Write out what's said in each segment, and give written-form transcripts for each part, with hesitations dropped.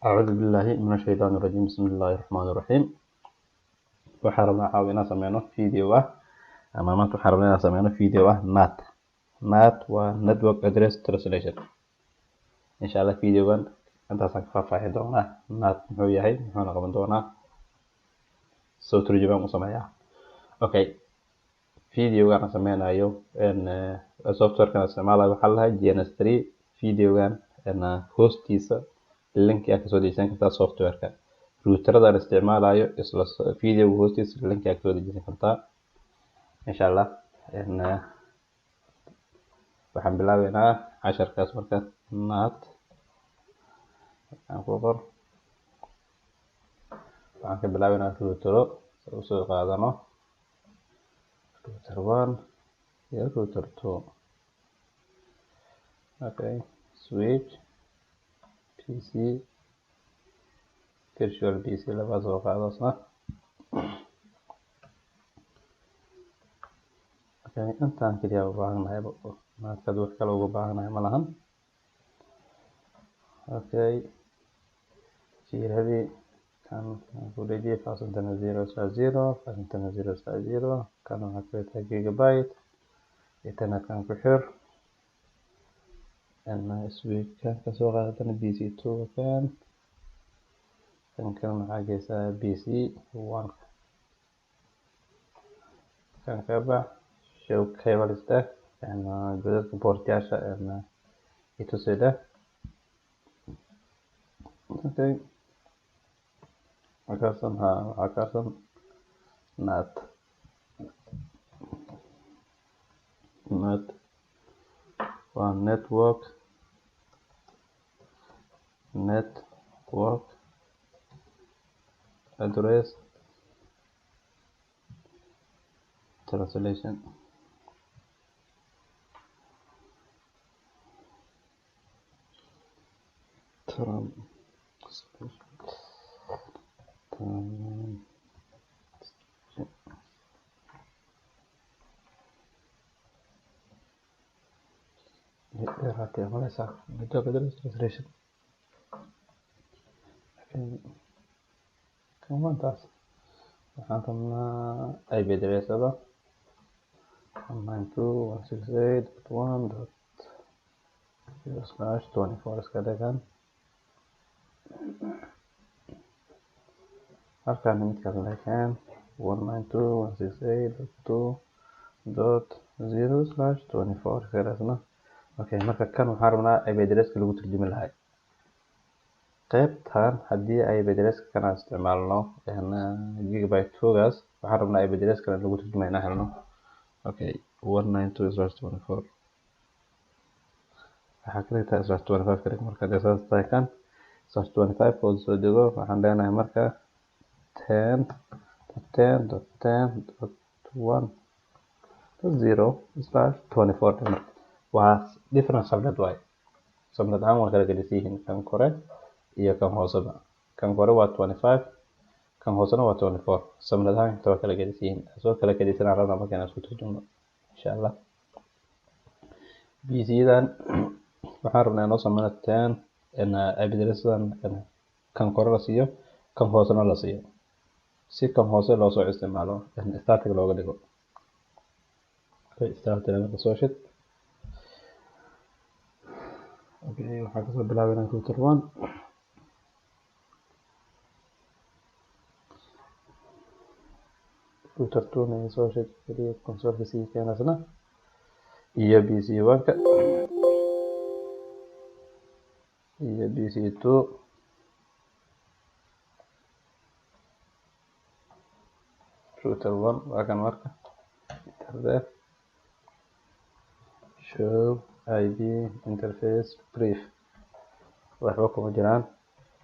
أعوذ بالله من الشيطان الرجيم بسم الله الرحمن الرحيم waxaan rabnaa caawa inaan sameyno video ama maanta waxaan rabnaa inaan sameyno video NAT. NAT waa network address translation. insha Allah videogan intaasaan ka faahfaahin doonaa NAT muxuu yahay, muxuuna qaban doonaa, soo turjubaan u sameeyaa. Okay, videogan aan sameynayo softwarekan isticmaalayo waxaa la dhahaa GNS3. videogan hoostiisa link ayaa kasoo dejisan kartaa softwareka. routerada isticmaalayo isla video hoostiisa link ayaa kasoo dejisan kartaa. insha Allah waxaan bilaabeynaa casharkaas marka NAT aan ku qor. waxaan ka bilaabeynaa routero soo qaadano router 1 iyo router 2. okay, switch PC virtual PC laba soo qaadasna. okay, intaan kaliya u baahanahay markaad wax kale ugu baahanahay ma lahan. okay, jiradii kan ku dhejiyay faasintana 0/0 faasintana 0/0 kan waxaa ku tahay gigabyte etana kan ku xir switch kan ka soo qaadana PC2 kan maxaa geysaa PC1 kan ka bax show cable stack godadka portyasha ito sida. okay, waxaa kaarsan NAT waa network address translation. translation. kamantaas waxaan rabnaa IP addressada 192.168.1.0/24 iska dhigan. halkaan midkaas leekan 192.168.2.0/24 iska dhigna. okay, marka kan waxaan rabnaa IP addresska lagu turjumi lahaa. qaybtan haddii IP addresska kana isticmaalno gigabyte 2gaas waxaan rabnaa IP addresska lagu turjumayo inaan helno. okay, 192.168.24 waxaa ka dhigtaa /25 ka dhig marka saas tahay kan /25 oo soo dego waxaan leenahay marka 10.10.10.1.0/24 waa different subnet way. subnet ahaan waa kala gedisiin kan kore iyo kan hooseba. kan kore waa 25 kan hoosena waa 24. subnet ahaan inta waa kala gedisiin soo kala gedisanaa rabnaa marka inaan isku turjumno insha Allah. PC-dan waxaan rabnaa inoo sameyno 10 IP addressan kan kore la siiyo kan hoosena la siiyo si kan hoose loo soo isticmaalo static looga dhigo. okay, static marka soo shid. okay, waxaan kasoo bilaabeynaa router 1 router 2 na soo shid kaliya console PC keenasna iyo PC1 ka iyo PC2 router 1 waa kan marka show ID interface brief waxba kuma jiraan.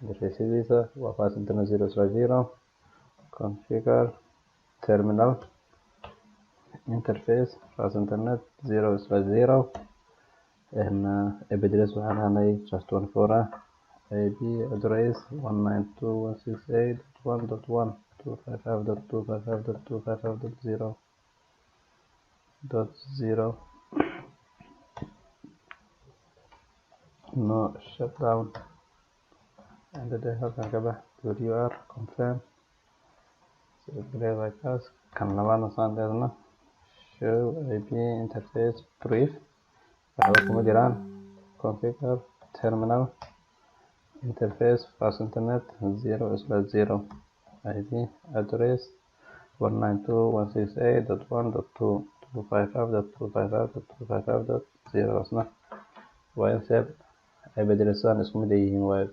interface-diisa waa faasintana 0/0 configure terminal interface faasintana 0/0 IP address waxaan hanay /24 IP address 192.168.255.255.255.0.0 no shutdown and the halkan ka bax wr confirm like us kan labaadna saan deedna show ip interface brief waxba kuma jiraan configure terminal interface fast internet 0/0 ip address 192.168.1.2 255.255.255.0 asna waa in set ay bedelasaan isku mid ay yihiin waa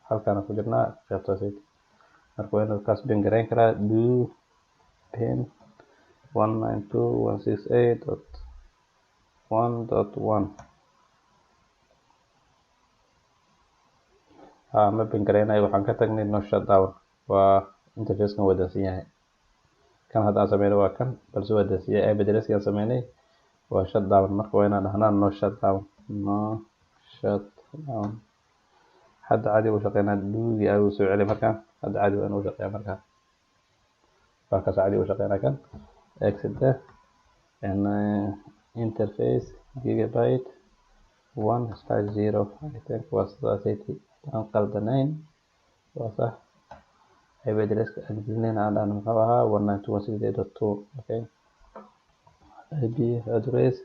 halkaan ku jirnaa qaybtaas marka waa inuu kaas bin gareyn karaa do pin 192.168.1.1 ma bin gareynayo waxaan ka tagnay no shutdown waa interface-kan waa dansan yahay kan hadda aan sameynay waa kan balse waa dansan yahay ay bedelaskan sameynay waa shutdown marka waa inaan dhahnaa no shutdown hadda caadi uu shaqeynaa duugi ayuu soo celay markaan hadda caadi waa inuu shaqeeyaa markaan waa kaas caadi uu shaqeynaa kan exit and interface gigabyte 1/0 I think was aan qaldanayn waa sax ay bedelaska agdinayna aan dhahnaa muxuu ahaa 192.168.2 okay ip address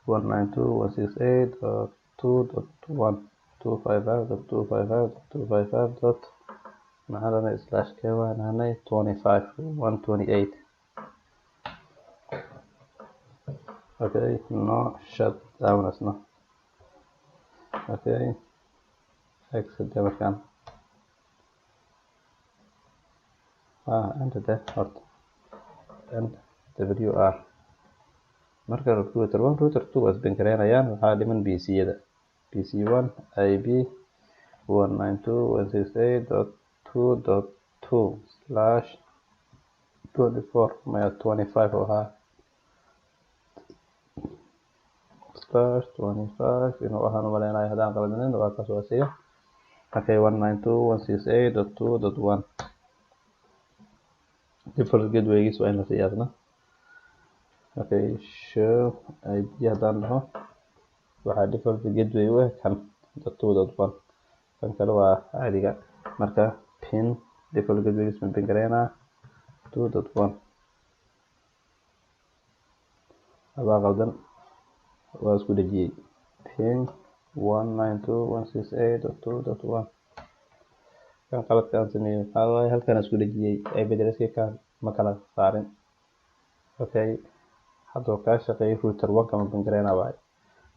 192.168.2.1 255.255.255. maxaa slash k waan hanay 25 128 okay no shutdown asna okay exit markaan enter horta wr marka router 1 router 2 waa isbin gareynayaan waxaa dhiman pc-yada pc1 ip 192.168.2.2/24 maya 25 oo ahaa /25 inuu ahaan umaleynayo haddaan qaldanin waa kaas waa siga okay 192.168.2.1 default gateway-giis waa in la siyaasna okay show ip haddaan dhaho waxaa default gateway u kan 2.1 kan kale waa caadiga marka pin default gateway-giis ma bin gareynaa 2.1 abaa qaldan waa isku dhejiyey pin 192.168.2.1 kan qaladka aan sameeyey waxaa waaye halkan isku dhejiyey ay bedelaskii kan ma kala saarin okay hadduu kaa shaqeeyay router 1 kama bin gareynaa waaye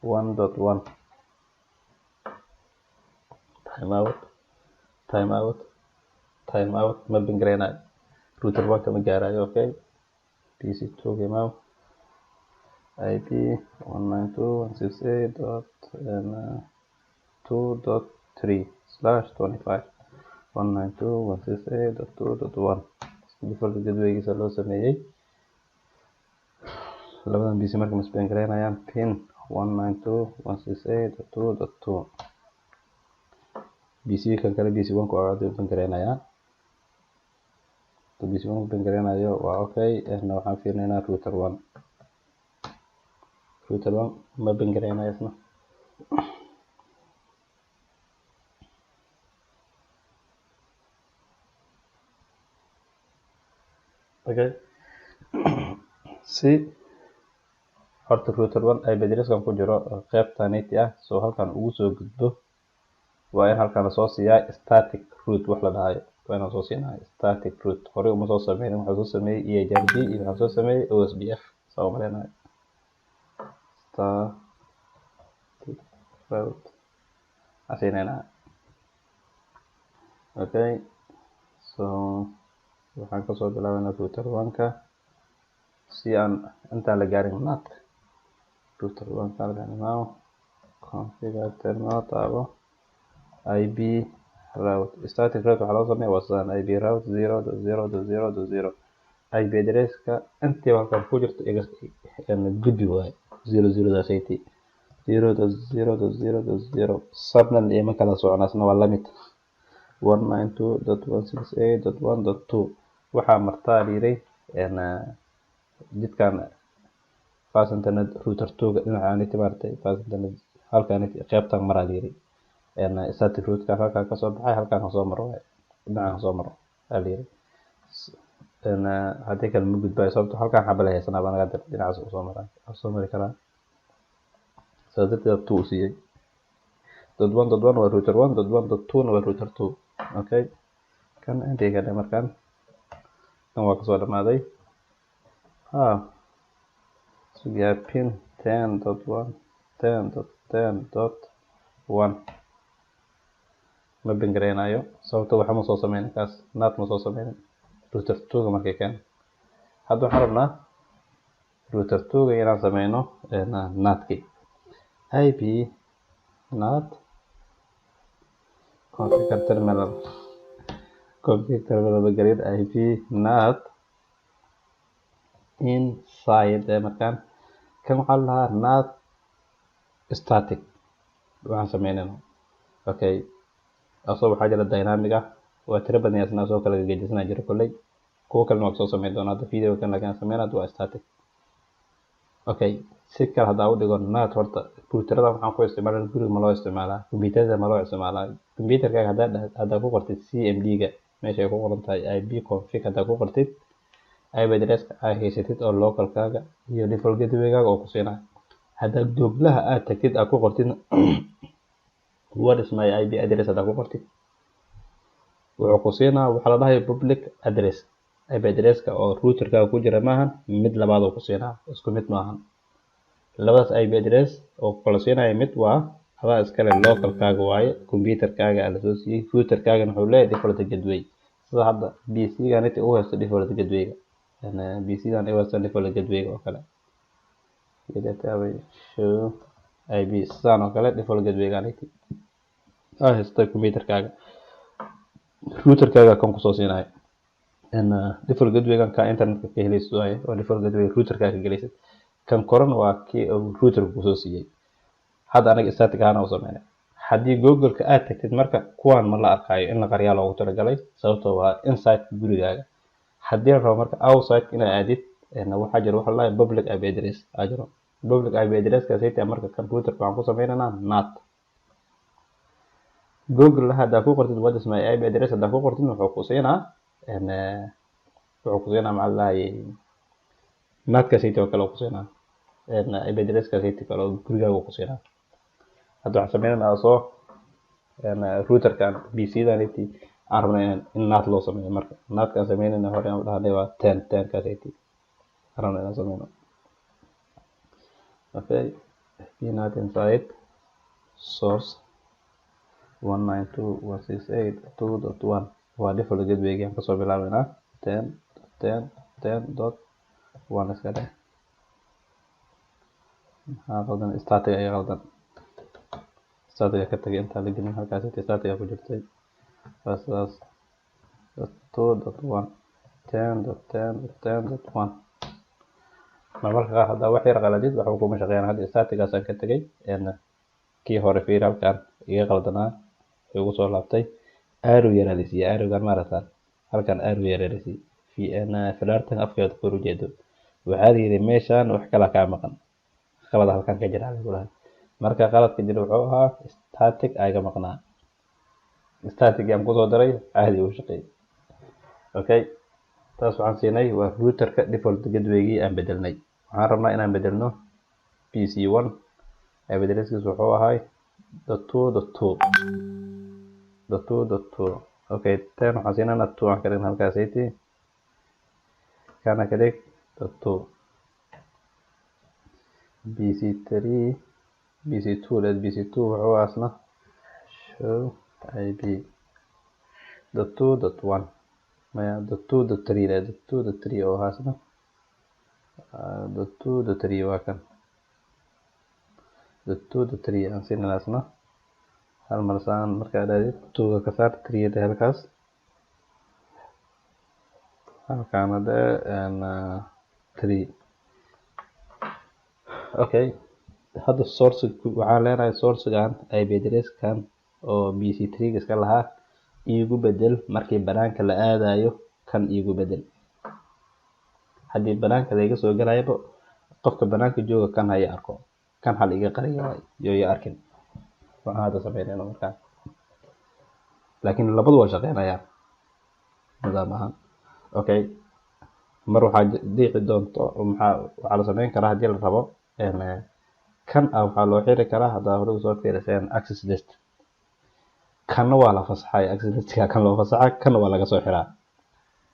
1.1 time out ma bin gareynayo router 1 kama gaarayo okay pc2 gamau ip 192.168.2.3/25 192.168.2.1 default gateway-giisa loo sameeyey labadan pc marka masbin gareynayaan pin 192.168.2.2 pc kan kale pc1 ku aad bin gareynayaa pc1 bin gareynayo waa okay waxaan fiirinaynaa router 1 ma bin gareynayo isna okay si horta router 1 ay bedelaskan ku jiro qaybta NAT soo halkan ugu soo gudbo waa in halkan soo siiyaa static root wax la dhahayo waa inaan soo siinaa static root hore uma soo sameynin waxaan soo sameeyey EHRD iyo waxaan soo sameeyey OSPF soo mareenayo static root asiinayna okay so waxaan kasoo bilaabanaa router 1ka si aan intaan la gaarin NAT router 1 ka now configure terminal taabo ip route static route waxaa loo sameeyaa waa sidaan ip route 0.0.0.0 ip address-ka intii halkan ku jirto gudbi waaye 00 0.0.0.0 subnet iyo ma kala soconaasna waa lamid 192.168.1.2 waxaa martaa liiray jidkan fast internet router 2 dhinaca NAT maartay fast internet halkan qaybtan maraa liiray static root ka halkaan ka soo baxay halkaan ka soo maro dhinacan soo maro aliyay hadii kale ma gudbay sababtoo halkaan xabal haysanaa baan naga dir dhinacaas u soo mari karaa saddex two siiyay .1 waa router 1 .1.2 waa router 2 okay kan intee ka markaan kan waa kasoo dhamaaday sugaa pin 10.1 10.10.1 ma bingareynayo sababtoo waxa ma soo sameeyay kaas NAT ma soo sameeyay router 2 markay kan hadda waxaan rabnaa router 2 inaan sameeyno NAT-ki IP NAT configure terminal grade IP NAT inside markaan kan waxaa lahaa NAT static waxaan sameynayno okay asoo waxaa jira dynamic waa tiro badan yaasna soo kala gejisana jira kulay kuwa kale ma soo sameyn doona hadda video kan laga sameeyay waa static okay si kale hadaa u dhigo NAT horta routerada waxaan ku isticmaalaa guriga ma loo isticmaalaa computerada ma loo isticmaalaa computerka hadaa ku qortid CMD ga meesha ay ku qoran tahay IP config hadaa ku qortid IP address ay haysatid oo local kaaga iyo default gateway kaaga oo ku siinaa hadaa dooglaha aad tagtid aad ku qortid what is my IP address hadaa ku qortid wuxuu ku siinaa waxa la dhahay public address IP address-ka oo router-ka ku jira maahan mid labaad oo ku siinaa isku mid maahan labadaas IP address oo kala siinaya mid waa hada iskale local kaaga waaye computer kaaga la soo siiyay router kaaga wuxuu leeyahay default gateway sida hadda PC ga net uu haysto default gateway PC dan ay haysto default gateway oo kale gateway show IP san oo kale default gateway ga net haysto computer kaaga router kaaga kan ku soo siinaya default gateway ka internet ka helayso oo default gateway router kaaga galaysid kan koran waa kii router ku soo siiyay hadda anaga static ahaan oo sameeyay hadii google ka aad tagtid marka kuwan ma la arkayo in la qariyaa loogu talagalay sababtoo waa inside gurigaaga hadii la rabo marka outside ina aadid waxa jira waxa la public IP address ajiro public IP address ka sayta marka computer waxaan ku sameeynaa NAT google hada ku qortid what is my IP address hada ku qortid wuxuu ku siinaa macallay NAT ka sayta kale ku siinaa IP address ka sayta kale gurigaaga ku siinaa hadda waxaan sameeynaa soo router kan PC dan intii aan rabnaa in NAT loo sameeyo marka NAT ka sameeynaa hore aan dhahnay waa 10 ka sayta rabnaa inaan sameeyno okay NAT inside source 192.168.2.1 waa default gateway gaan kasoo bilaabaynaa 10.10.10.1 iska dheh qaldan static ay qaldan static ka tagay inta la gelin halkaas static ku jirtay fasaas 2.1 10.10.10.1 marmarka qaar hadda wax yar qaladid waxa ku mashaqeeyaan hadda static-gaas ka tagay kii hore fiir halkaan iga qaldanaa ugu soo laabtay arrow yaraalisi arrowgan maaratan halkaan arrow yaraalisi fi ana filartan afkeeda kor u jeedo waxa yiri meeshan wax kala ka maqan qalad halkaan ka jira lagu marka qaladka jira wuxuu ahaa static ayga maqnaa static aan ku soo daray caadi u shaqeey okay taas waxaan siinay waa router-ka default gateway-gii aan bedelnay waxaan rabnaa inaan bedelno PC1 IP address-kiisu wuxuu ahaa .2.2 okay tan waxaan siinaa 2 aan karin halkaas ay tii kana kale .2 BC3 BC2 wuxuu asna show IP .2.1 maya .2.3 oo asna .2.3 waa kan .2.3 aan siinaa asna hal mar saan marka aadid 2 ka saar 3 halkaas halkaan hada 3 okay hadda source waxaan leenahay source-gan IP address-kan oo BC3 iska lahaa iigu bedel markii banaanka la aadayo kan iigu bedel hadii banaanka laga soo galayba qofka banaanka jooga kan haya arko kan hal iga qariyo iyo arkin waxaan hada sameeynaa markaa laakiin labadu waa shaqeynayaan nidaam ahaan. Okay, mar waxaa dhici doonto waxaa la sameyn karaa haddii la rabo kan waxaa loo xiri karaa haddaa hore usoo fiiriseen access list. Kanna waa la fasaxay access listga, kan loo fasaxay, kanna waa laga soo xiraa.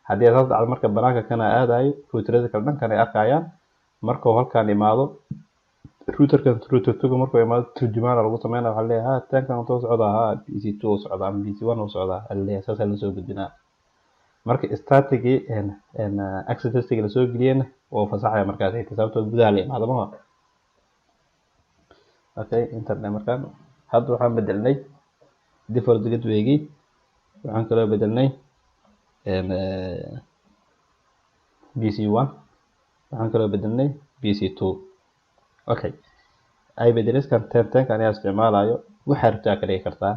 haddii aad dhacdo marka banaanka kana aadayo routerada kale dhankan ay arkayaan. markuu halkaan imaado router 2 markuu imaado turjumaana lagu sameynaa, waxaa leeyahay tankan uu socdaa PC2 uu socdaa ama PC1 uu socdaa, leeyahay saas la soo gudbinaa. marka static access listga la soo geliyeen oo fasaxaya markaas ay sababtoo gudaha la imaado ma. okay, internet markaan hadda waxaan bedelnay default gateway-gi, waxaan kaloo bedelnay PC1, waxaan kaloo bedelnay PC2. okay, ay bedeliskan kan ayaa isticmaalayo waxa rabtaa ka dhigi kartaa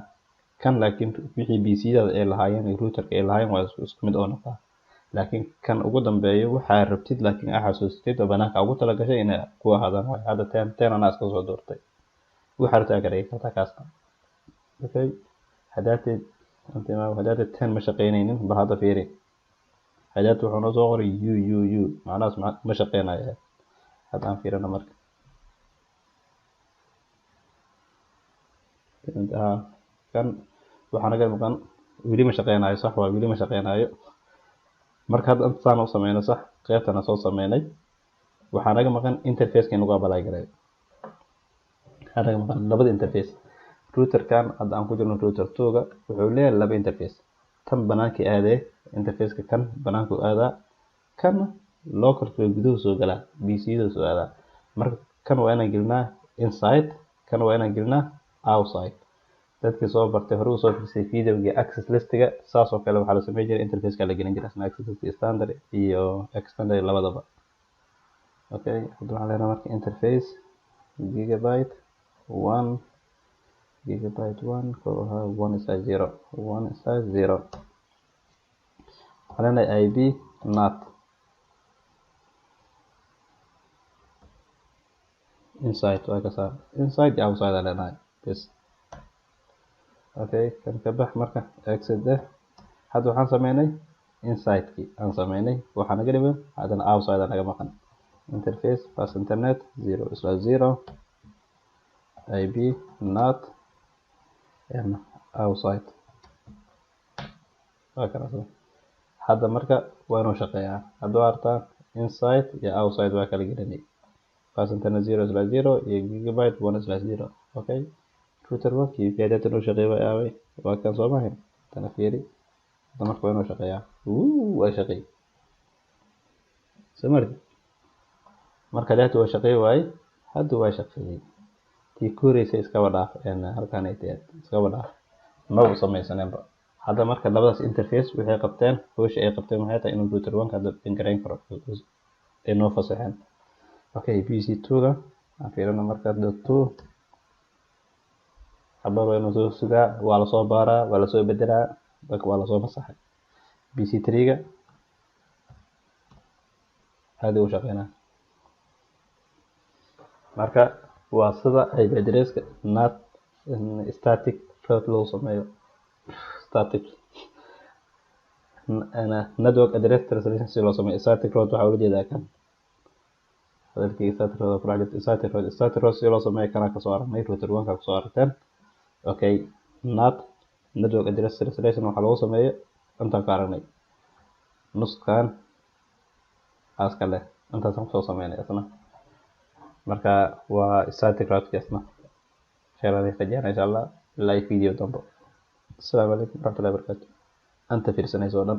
kan, laakiin wixii PC-da ay lahaayeen iyo routerka ay lahaayeen waa isku mid oo noqda. laakiin kan ugu dambeeyo waxa rabtid laakiin aad xasuustid oo banaanka ugu tala gashay inay ku ahaadaan way. hadda 10 ana iska soo doortay, waxa rabtaa ka dhigi kartaa kaas. okay, hadaatid 10 ma shaqeynaynin bal hadda fiiri. hadaat wuxuu noo soo qoray macnahaas ma shaqeynayo. hadda aan fiirino marka kan waxaa naga maqan weli ma shaqeynayo. sax waa weli ma shaqeynayo. marka hadda intaan u sameyno sax qaybtana soo sameynay, waxaa naga maqan interface-ka inuu balay garay. waxaa naga maqan labada interface. router-kan hadda aan ku jirno router 2ga wuxuu leeyahay laba interface. tan banaanka aadee interface-ka kan banaanka aadaa, kan local-ka gudaha soo galaa, PC-da soo aadaa. marka kan waa inaan gelinaa inside, kan waa inaan gelinaa outside. dadkii soo bartay hore usoo fiirsay videoga access listga saas oo kale waxaa la sameyn jiray interface-ka la gelin jiray access list standard iyo extended labadaba. okay, hadda waxaan leenahay marka interface gigabyte 1 gigabyte 1 1/0 1/0. waxaan leenahay IP NAT inside waa ka saar inside iyo outside aan leenahay bes. okay, kan ka bax marka exit. hadda waxaan sameynay inside-kii aan sameynay, waxaa naga dhiman haddana outside naga maqan. interface pass internet 0/0 IP NAT and outside. hadda marka waa inuu shaqeeyaa. hadda waa artaa inside iyo outside waa kala gelinay. pass internet 0/0 iyo gigabyte 1/0. okay, router waa kii data inuu shaqeeyo aaway waa kan soo maahin tana fiiri. hadda marka waa inuu shaqeeyaa. waa shaqeey samarti marka data waa shaqeey waay. hadda waa shaqeeyay tii kooreysa iska wadaaf halkaan ay tahay iska wadaaf ma u samaysaneenba. hadda marka labadaas interface waxay qabteen hawsha ay qabteen waxay tahay inuu router 1 hadda gareyn karo ay noo fasaxeen. okay, PC2ga aan fiirino marka .2 xabado inuu soo sugaa, waa la soo baaraa, waa la soo bedelaa, dadka waa la soo fasaxay. PC3ga hada uu shaqeynaa. marka waa sida ay address-ka NAT static route loo sameeyo. static network address translation si loo sameeyo static route waxaa ula jeedaa kan hadalkii static route project static route si loo sameeyo kana ka soo aragnay router 1 ka soo aragteen. okay, NAT network address translation waxaa loo sameeyo intaan ka aragnay nuskan aska leh intaasaan soo sameynay isna. marka waa static route isna khayraadii ka jaan insha Allah live video dambo. السلام عليكم ورحمة الله وبركاته. أنت في رسالة